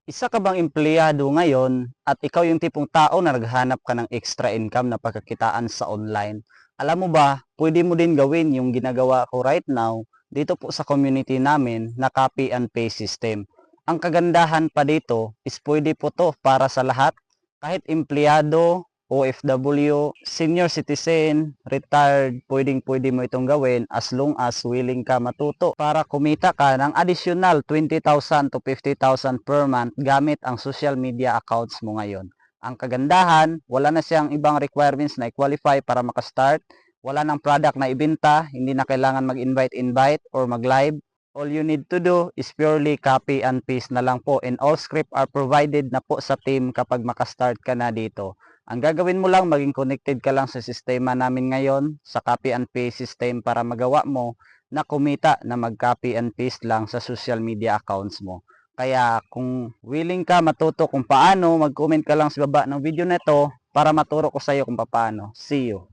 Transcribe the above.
Isa ka bang empleyado ngayon at ikaw yung tipong tao na naghanap ka ng extra income na pagkakitaan sa online? Alam mo ba, pwede mo din gawin yung ginagawa ko right now dito po sa community namin na copy and paste system. Ang kagandahan pa dito is pwede po to para sa lahat, kahit empleyado, OFW, senior citizen, retired, pwedeng-pwede mo itong gawin as long as willing ka matuto para kumita ka ng additional 20,000 to 50,000 per month gamit ang social media accounts mo ngayon. Ang kagandahan, wala na siyang ibang requirements na i-qualify para makastart, wala nang product na ibenta, hindi na kailangan mag-invite or mag-live. All you need to do is purely copy and paste na lang po, and all script are provided na po sa team kapag makastart ka na dito. Ang gagawin mo lang, maging connected ka lang sa sistema namin ngayon, sa copy and paste system para magawa mo na kumita na mag-copy and paste lang sa social media accounts mo. Kaya kung willing ka matuto kung paano, mag-comment ka lang sa baba ng video na ito para maturo ko sa iyo kung paano. See you!